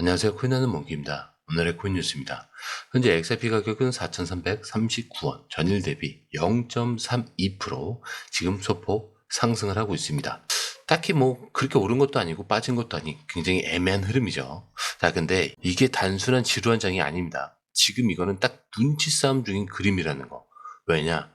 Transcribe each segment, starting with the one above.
안녕하세요. 코인하는 몽키입니다. 오늘의 코인 뉴스입니다. 현재 XRP 가격은 4,339원, 전일 대비 0.32% 지금 소폭 상승을 하고 있습니다. 딱히 그렇게 오른 것도 아니고 빠진 것도 아닌 굉장히 애매한 흐름이죠. 자, 근데 이게 단순한 지루한 장이 아닙니다. 지금 이거는 딱 눈치 싸움 중인 그림이라는 거. 왜냐?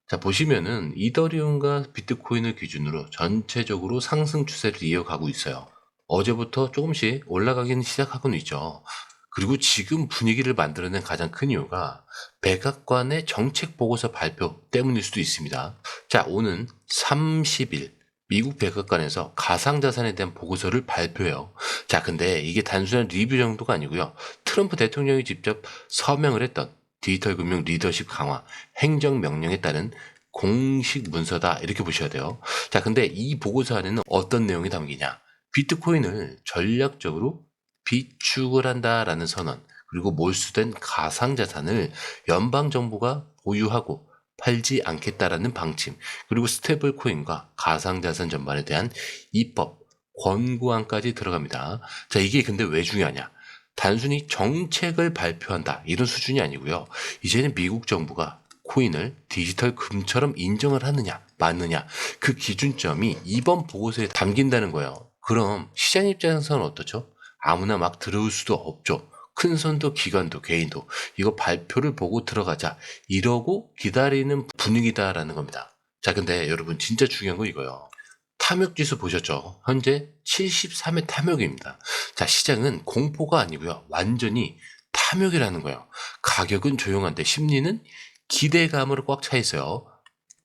자, 보시면은 이더리움과 비트코인을 기준으로 전체적으로 상승 추세를 이어가고 있어요. 어제부터 조금씩 올라가기는 시작하고는 있죠. 그리고 지금 분위기를 만들어낸 가장 큰 이유가 백악관의 정책 보고서 발표 때문일 수도 있습니다. 자, 오는 30일 미국 백악관에서 가상자산에 대한 보고서를 발표해요. 자, 근데 이게 단순한 리뷰 정도가 아니고요. 트럼프 대통령이 직접 서명을 했던 디지털 금융 리더십 강화 행정명령에 따른 공식 문서다 이렇게 보셔야 돼요. 자, 근데 이 보고서 안에는 어떤 내용이 담기냐? 비트코인을 전략적으로 비축을 한다라는 선언, 그리고 몰수된 가상자산을 연방정부가 보유하고 팔지 않겠다라는 방침, 그리고 스테이블 코인과 가상자산 전반에 대한 입법, 권고안까지 들어갑니다. 자, 이게 근데 왜 중요하냐? 단순히 정책을 발표한다 이런 수준이 아니고요. 이제는 미국 정부가 코인을 디지털 금처럼 인정을 하느냐 맞느냐 그 기준점이 이번 보고서에 담긴다는 거예요. 그럼 시장 입장에서는 어떻죠? 아무나 막 들어올 수도 없죠. 큰 손도 기관도 개인도 이거 발표를 보고 들어가자 이러고 기다리는 분위기다라는 겁니다. 자, 근데 여러분 진짜 중요한 거 이거예요. 탐욕지수 보셨죠? 현재 73의 탐욕입니다. 자, 시장은 공포가 아니고요. 완전히 탐욕이라는 거예요. 가격은 조용한데 심리는 기대감으로 꽉 차 있어요.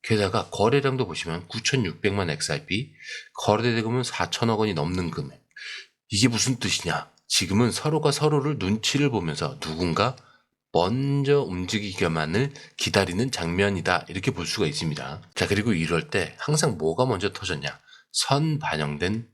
게다가 거래량도 보시면 9,600만 XRP, 거래대금은 4천억 원이 넘는 금액. 이게 무슨 뜻이냐? 지금은 서로가 서로를 눈치를 보면서 누군가 먼저 움직이기만을 기다리는 장면이다 이렇게 볼 수가 있습니다. 자, 그리고 이럴 때 항상 뭐가 먼저 터졌냐? 선 반영된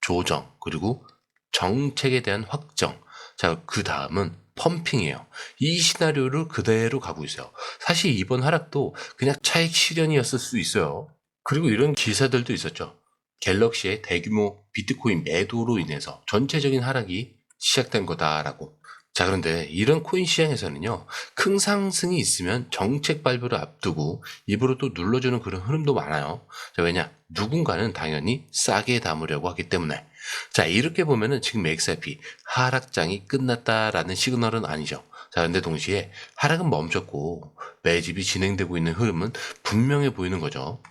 조정 그리고 정책에 대한 확정. 자, 그 다음은 펌핑이에요. 이 시나리오를 그대로 가고 있어요. 사실 이번 하락도 그냥 차익 실현이었을 수 있어요. 그리고 이런 기사들도 있었죠. 갤럭시의 대규모 비트코인 매도로 인해서 전체적인 하락이 시작된 거다라고. 자, 그런데 이런 코인 시장에서는요, 큰 상승이 있으면 정책 발표를 앞두고 입으로 또 눌러주는 그런 흐름도 많아요. 자, 왜냐? 누군가는 당연히 싸게 담으려고 하기 때문에. 자, 이렇게 보면은 지금 XRP 하락장이 끝났다라는 시그널은 아니죠. 자, 근데 동시에 하락은 멈췄고 매집이 진행되고 있는 흐름은 분명해 보이는 거죠.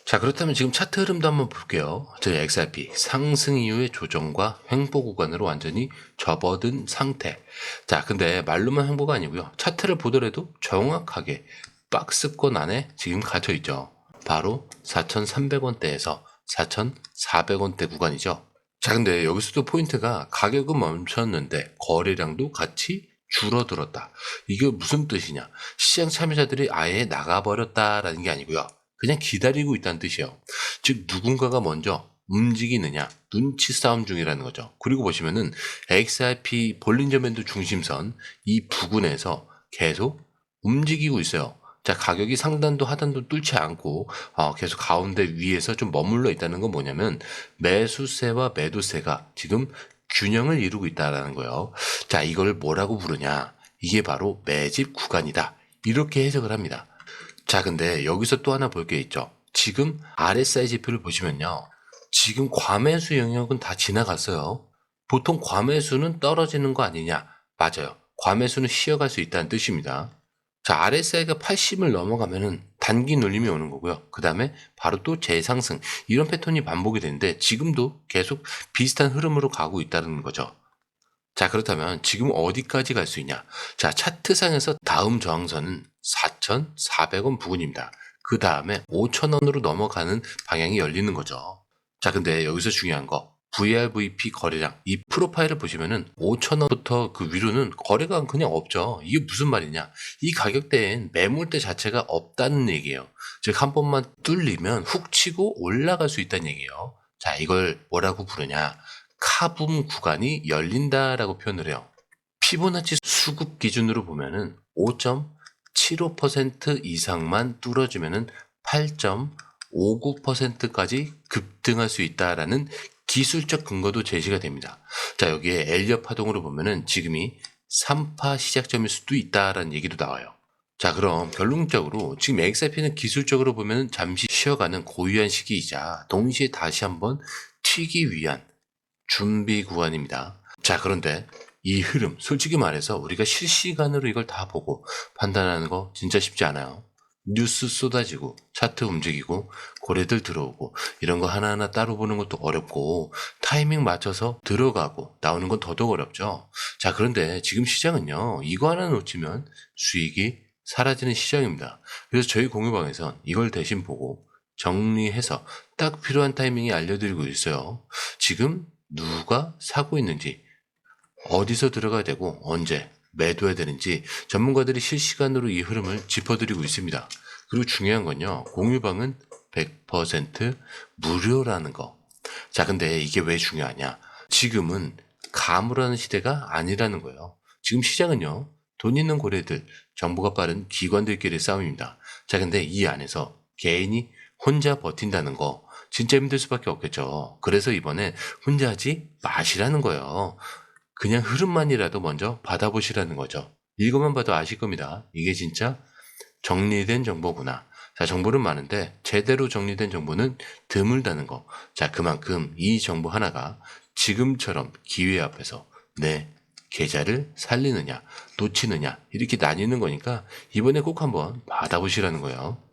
자, 그렇다면 지금 차트 흐름도 한번 볼게요. 저희 XRP 상승 이후의 조정과 횡보 구간으로 완전히 접어든 상태. 자, 근데 말로만 횡보가 아니고요. 차트를 보더라도 정확하게 박스권 안에 지금 갇혀 있죠. 바로 4,300원대에서 4,400원대 구간이죠. 자, 근데 여기서도 포인트가 가격은 멈췄는데 거래량도 같이 줄어들었다. 이게 무슨 뜻이냐? 시장 참여자들이 아예 나가버렸다라는 게 아니고요. 그냥 기다리고 있다는 뜻이에요. 즉 누군가가 먼저 움직이느냐 눈치 싸움 중이라는 거죠. 그리고 보시면은 XRP 볼린저 밴드 중심선 이 부근에서 계속 움직이고 있어요. 자, 가격이 상단도 하단도 뚫지 않고 계속 가운데 위에서 좀 머물러 있다는 건 뭐냐면 매수세와 매도세가 지금 균형을 이루고 있다는 거예요. 자, 이걸 뭐라고 부르냐? 이게 바로 매집 구간이다. 이렇게 해석을 합니다. 자, 근데 여기서 또 하나 볼 게 있죠. 지금 RSI 지표를 보시면요. 지금 과매수 영역은 다 지나갔어요. 보통 과매수는 떨어지는 거 아니냐? 맞아요. 과매수는 쉬어갈 수 있다는 뜻입니다. 자, RSI가 80을 넘어가면은 단기 눌림이 오는 거고요. 그 다음에 바로 또 재상승. 이런 패턴이 반복이 되는데 지금도 계속 비슷한 흐름으로 가고 있다는 거죠. 자, 그렇다면 지금 어디까지 갈 수 있냐? 자, 차트상에서 다음 저항선은 4,400원 부근입니다. 그 다음에 5,000원으로 넘어가는 방향이 열리는 거죠. 자, 근데 여기서 중요한 거. VRVP 거래량, 이 프로파일을 보시면은 5,000원부터 그 위로는 거래가 그냥 없죠. 이게 무슨 말이냐? 이 가격대엔 매물대 자체가 없다는 얘기예요. 즉, 한 번만 뚫리면 훅 치고 올라갈 수 있다는 얘기예요. 자, 이걸 뭐라고 부르냐? 카붐 구간이 열린다라고 표현을 해요. 피보나치 수급 기준으로 보면은 5.75% 이상만 뚫어주면은 8.59%까지 급등할 수 있다라는 기술적 근거도 제시가 됩니다. 자, 여기에 엘리엇 파동으로 보면은 지금이 3파 시작점일 수도 있다라는 얘기도 나와요. 자, 그럼 결론적으로 지금 XRP는 기술적으로 보면 잠시 쉬어가는 고유한 시기이자 동시에 다시 한번 튀기 위한 준비 구간입니다. 자, 그런데 이 흐름 솔직히 말해서 우리가 실시간으로 이걸 다 보고 판단하는 거 진짜 쉽지 않아요. 뉴스 쏟아지고 차트 움직이고 고래들 들어오고 이런 거 하나하나 따로 보는 것도 어렵고 타이밍 맞춰서 들어가고 나오는 건 더더욱 어렵죠. 자, 그런데 지금 시장은요, 이거 하나 놓치면 수익이 사라지는 시장입니다. 그래서 저희 공유방에선 이걸 대신 보고 정리해서 딱 필요한 타이밍에 알려드리고 있어요. 지금 누가 사고 있는지, 어디서 들어가야 되고 언제 매도해야 되는지 전문가들이 실시간으로 이 흐름을 짚어드리고 있습니다. 그리고 중요한 건요, 공유방은 100% 무료라는 거. 자, 근데 이게 왜 중요하냐? 지금은 가물하는 시대가 아니라는 거예요. 지금 시장은요, 돈 있는 고래들, 정보가 빠른 기관들끼리 싸움입니다. 자, 근데 이 안에서 개인이 혼자 버틴다는 거 진짜 힘들 수밖에 없겠죠. 그래서 이번에 혼자 하지 마시라는 거예요. 그냥 흐름만이라도 먼저 받아보시라는 거죠. 이것만 봐도 아실 겁니다. 이게 진짜 정리된 정보구나. 자, 정보는 많은데 제대로 정리된 정보는 드물다는 거. 자, 그만큼 이 정보 하나가 지금처럼 기회 앞에서 내 계좌를 살리느냐, 놓치느냐 이렇게 나뉘는 거니까 이번에 꼭 한번 받아보시라는 거예요.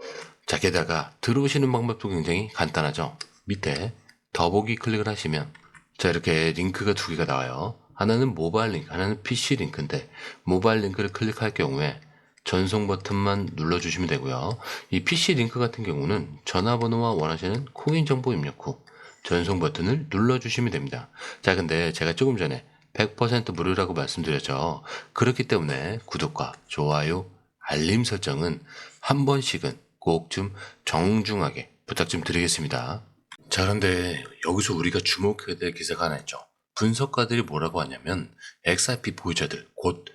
자, 게다가 들어오시는 방법도 굉장히 간단하죠. 밑에 더보기 클릭을 하시면 자, 이렇게 링크가 두 개가 나와요. 하나는 모바일 링크, 하나는 PC 링크인데 모바일 링크를 클릭할 경우에 전송 버튼만 눌러주시면 되고요. 이 PC 링크 같은 경우는 전화번호와 원하시는 코인 정보 입력 후 전송 버튼을 눌러주시면 됩니다. 자, 근데 제가 조금 전에 100% 무료라고 말씀드렸죠. 그렇기 때문에 구독과 좋아요, 알림 설정은 한 번씩은 꼭 좀 정중하게 부탁 좀 드리겠습니다. 자, 그런데 여기서 우리가 주목해야 될 기사가 하나 있죠. 분석가들이 뭐라고 하냐면 XRP 보유자들 곧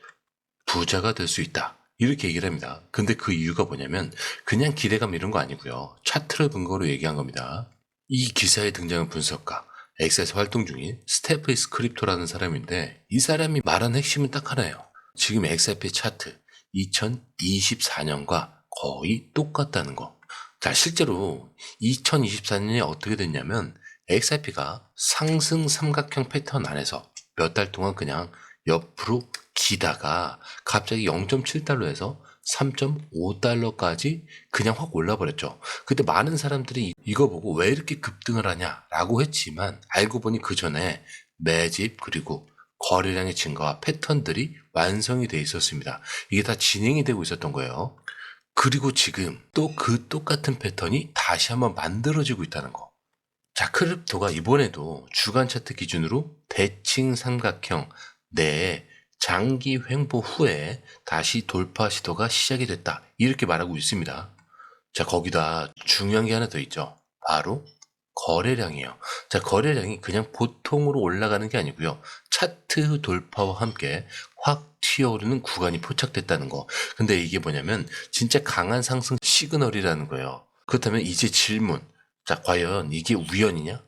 부자가 될 수 있다, 이렇게 얘기를 합니다. 근데 그 이유가 뭐냐면 그냥 기대감 이런 거 아니고요. 차트를 근거로 얘기한 겁니다. 이 기사에 등장한 분석가, 엑스에서 활동 중인 스테프이스 크립토라는 사람인데 이 사람이 말한 핵심은 딱 하나예요. 지금 XRP 차트 2024년과 거의 똑같다는 거. 자, 실제로 2024년에 어떻게 됐냐면 XRP가 상승 삼각형 패턴 안에서 몇 달 동안 그냥 옆으로 기다가 갑자기 0.7달러에서 3.5달러까지 그냥 확 올라버렸죠. 그때 많은 사람들이 이거 보고 왜 이렇게 급등을 하냐라고 했지만 알고 보니 그 전에 매집 그리고 거래량의 증가와 패턴들이 완성이 돼 있었습니다. 이게 다 진행이 되고 있었던 거예요. 그리고 지금 또 그 똑같은 패턴이 다시 한번 만들어지고 있다는 거. 자, 크립토가 이번에도 주간 차트 기준으로 대칭 삼각형 내에 장기 횡보 후에 다시 돌파 시도가 시작이 됐다, 이렇게 말하고 있습니다. 자, 거기다 중요한 게 하나 더 있죠. 바로 거래량이에요. 자, 거래량이 그냥 보통으로 올라가는 게 아니고요. 차트 돌파와 함께 확 튀어오르는 구간이 포착됐다는 거. 근데 이게 뭐냐면 진짜 강한 상승 시그널이라는 거예요. 그렇다면 이제 질문. 자, 과연 이게 우연이냐?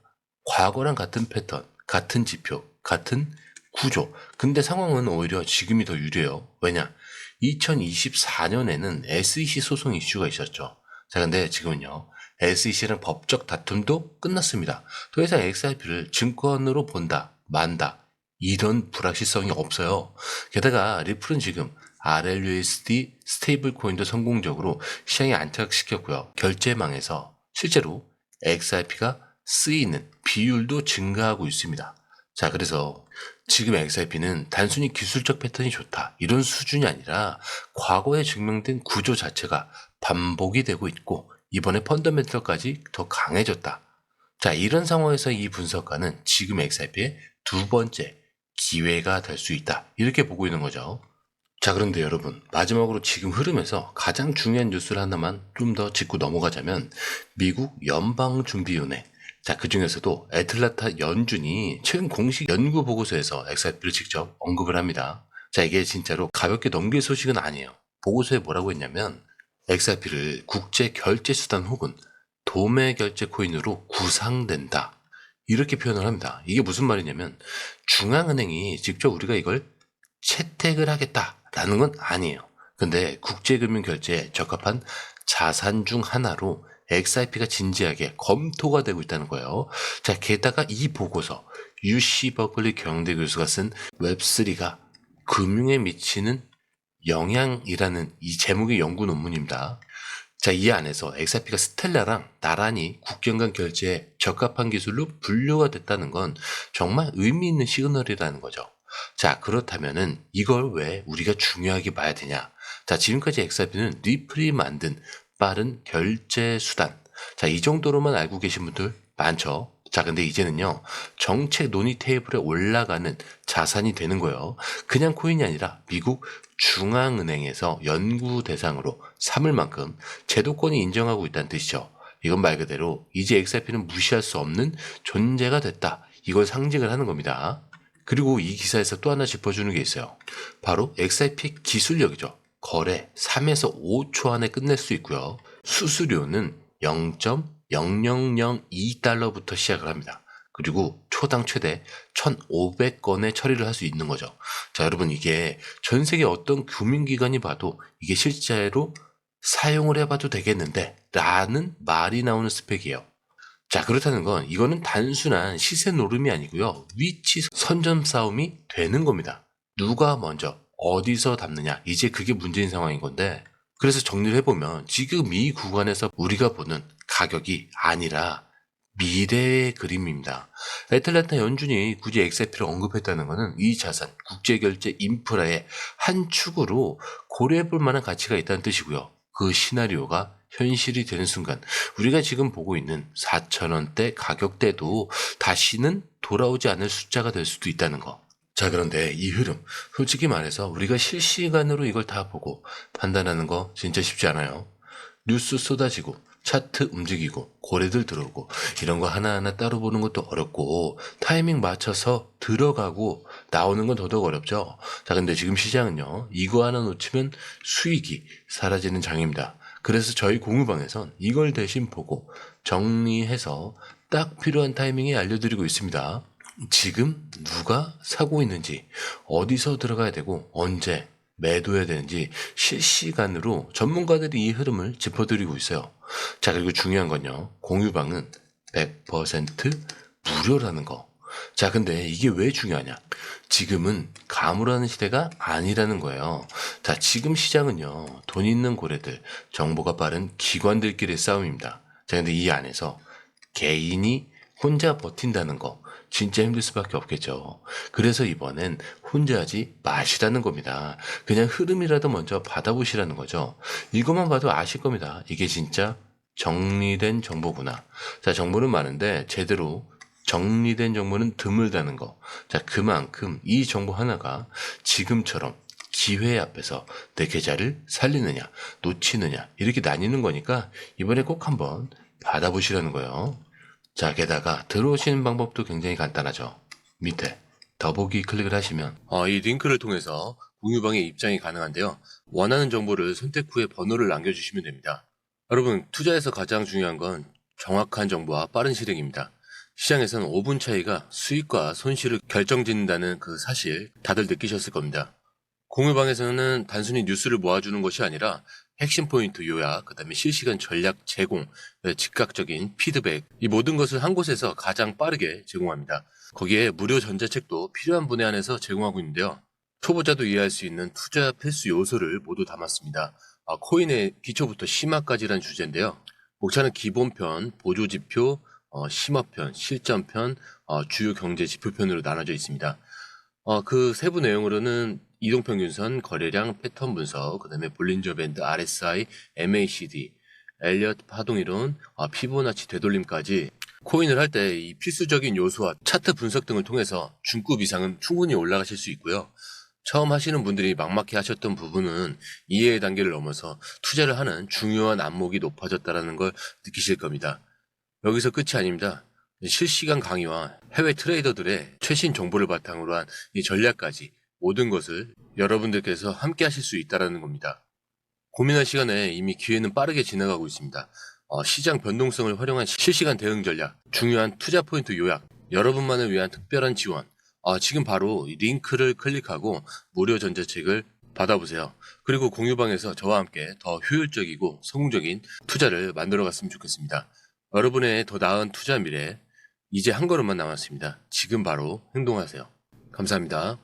과거랑 같은 패턴, 같은 지표, 같은 구조. 근데 상황은 오히려 지금이 더 유리해요. 왜냐? 2024년에는 SEC 소송 이슈가 있었죠. 자, 근데 지금은요, SEC랑 법적 다툼도 끝났습니다. 더 이상 XRP를 증권으로 본다, 만다, 이런 불확실성이 없어요. 게다가 리플은 지금 RLUSD 스테이블 코인도 성공적으로 시장에 안착시켰고요. 결제망에서 실제로 XRP가 쓰이는 비율도 증가하고 있습니다. 자, 그래서 지금 XRP는 단순히 기술적 패턴이 좋다, 이런 수준이 아니라 과거에 증명된 구조 자체가 반복이 되고 있고 이번에 펀더멘털까지 더 강해졌다. 자, 이런 상황에서 이 분석가는 지금 XRP의 두 번째 기회가 될 수 있다, 이렇게 보고 있는 거죠. 자, 그런데 여러분, 마지막으로 지금 흐름에서 가장 중요한 뉴스를 하나만 좀 더 짚고 넘어가자면 미국 연방준비위원회, 자, 그 중에서도 애틀란타 연준이 최근 공식 연구 보고서에서 XRP를 직접 언급을 합니다. 자, 이게 진짜로 가볍게 넘길 소식은 아니에요. 보고서에 뭐라고 했냐면 XRP를 국제 결제 수단 혹은 도매 결제 코인으로 구상된다, 이렇게 표현을 합니다. 이게 무슨 말이냐면 중앙은행이 직접 우리가 이걸 채택을 하겠다라는 건 아니에요. 근데 국제금융결제에 적합한 자산 중 하나로 XIP가 진지하게 검토가 되고 있다는 거예요. 자, 게다가 이 보고서 UC 버클리 경영대 교수가 쓴 웹3가 금융에 미치는 영향이라는 이 제목의 연구 논문입니다. 자, 이 안에서 XRP가 스텔라랑 나란히 국경 간 결제에 적합한 기술로 분류가 됐다는 건 정말 의미 있는 시그널이라는 거죠. 자, 그렇다면은 이걸 왜 우리가 중요하게 봐야 되냐? 자, 지금까지 XRP는 리플이 만든 빠른 결제 수단. 자, 이 정도로만 알고 계신 분들 많죠? 자, 근데 이제는요, 정책 논의 테이블에 올라가는 자산이 되는 거예요. 그냥 코인이 아니라 미국 중앙은행에서 연구 대상으로 삼을 만큼 제도권이 인정하고 있다는 뜻이죠. 이건 말 그대로 이제 XRP는 무시할 수 없는 존재가 됐다. 이걸 상징을 하는 겁니다. 그리고 이 기사에서 또 하나 짚어주는 게 있어요. 바로 XRP 기술력이죠. 거래 3에서 5초 안에 끝낼 수 있고요. 수수료는 0.0002달러부터 시작을 합니다. 그리고 초당 최대 1,500건의 처리를 할 수 있는 거죠. 자, 여러분, 이게 전 세계 어떤 금융기관이 봐도 이게 실제로 사용을 해봐도 되겠는데 라는 말이 나오는 스펙이에요. 자, 그렇다는 건 이거는 단순한 시세 노름이 아니고요. 위치 선점 싸움이 되는 겁니다. 누가 먼저 어디서 담느냐, 이제 그게 문제인 상황인 건데, 그래서 정리를 해보면 지금 이 구간에서 우리가 보는 가격이 아니라 미래의 그림입니다. 애틀랜타 연준이 굳이 XRP를 언급했다는 것은 이 자산, 국제결제 인프라의 한 축으로 고려해볼 만한 가치가 있다는 뜻이고요. 그 시나리오가 현실이 되는 순간 우리가 지금 보고 있는 4,000원대 가격대도 다시는 돌아오지 않을 숫자가 될 수도 있다는 거. 자, 그런데 이 흐름, 솔직히 말해서 우리가 실시간으로 이걸 다 보고 판단하는 거 진짜 쉽지 않아요. 뉴스 쏟아지고 차트 움직이고 고래들 들어오고 이런 거 하나하나 따로 보는 것도 어렵고 타이밍 맞춰서 들어가고 나오는 건 더더욱 어렵죠. 자, 근데 지금 시장은요, 이거 하나 놓치면 수익이 사라지는 장입니다. 그래서 저희 공유방에선 이걸 대신 보고 정리해서 딱 필요한 타이밍에 알려드리고 있습니다. 지금 누가 사고 있는지, 어디서 들어가야 되고 언제 매도해야 되는지 실시간으로 전문가들이 이 흐름을 짚어드리고 있어요. 자, 그리고 중요한 건요, 공유방은 100% 무료라는 거. 자, 근데 이게 왜 중요하냐? 지금은 가물하는 시대가 아니라는 거예요. 자, 지금 시장은요, 돈 있는 고래들, 정보가 빠른 기관들끼리의 싸움입니다. 자, 근데 이 안에서 개인이 혼자 버틴다는 거 진짜 힘들 수밖에 없겠죠. 그래서 이번엔 혼자 하지 마시라는 겁니다. 그냥 흐름이라도 먼저 받아보시라는 거죠. 이것만 봐도 아실 겁니다. 이게 진짜 정리된 정보구나. 자, 정보는 많은데 제대로 정리된 정보는 드물다는 거. 자, 그만큼 이 정보 하나가 지금처럼 기회 앞에서 내 계좌를 살리느냐, 놓치느냐, 이렇게 나뉘는 거니까 이번에 꼭 한번 받아보시라는 거예요. 자, 게다가 들어오시는 방법도 굉장히 간단하죠. 밑에 더보기 클릭을 하시면 이 링크를 통해서 공유방에 입장이 가능한데요. 원하는 정보를 선택 후에 번호를 남겨주시면 됩니다. 여러분, 투자에서 가장 중요한 건 정확한 정보와 빠른 실행입니다. 시장에서는 5분 차이가 수익과 손실을 결정짓는다는 그 사실 다들 느끼셨을 겁니다. 공유방에서는 단순히 뉴스를 모아주는 것이 아니라 핵심 포인트 요약, 그 다음에 실시간 전략 제공, 즉각적인 피드백, 이 모든 것을 한 곳에서 가장 빠르게 제공합니다. 거기에 무료 전자책도 필요한 분야 안에서 제공하고 있는데요. 초보자도 이해할 수 있는 투자 필수 요소를 모두 담았습니다. 코인의 기초부터 심화까지란 주제인데요. 목차는 기본편, 보조지표, 심화편, 실전편, 주요 경제 지표편으로 나눠져 있습니다. 그 세부 내용으로는 이동평균선, 거래량, 패턴 분석, 그 다음에 볼린저 밴드, RSI, MACD, 엘리엇 파동이론, 피보나치 되돌림까지 코인을 할 때 이 필수적인 요소와 차트 분석 등을 통해서 중급 이상은 충분히 올라가실 수 있고요. 처음 하시는 분들이 막막해 하셨던 부분은 이해의 단계를 넘어서 투자를 하는 중요한 안목이 높아졌다는 걸 느끼실 겁니다. 여기서 끝이 아닙니다. 실시간 강의와 해외 트레이더들의 최신 정보를 바탕으로 한 이 전략까지 모든 것을 여러분들께서 함께 하실 수 있다는 겁니다. 고민할 시간에 이미 기회는 빠르게 지나가고 있습니다. 시장 변동성을 활용한 실시간 대응 전략, 중요한 투자 포인트 요약, 여러분만을 위한 특별한 지원. 지금 바로 이 링크를 클릭하고 무료 전자책을 받아보세요. 그리고 공유방에서 저와 함께 더 효율적이고 성공적인 투자를 만들어 갔으면 좋겠습니다. 여러분의 더 나은 투자 미래, 이제 한 걸음만 남았습니다. 지금 바로 행동하세요. 감사합니다.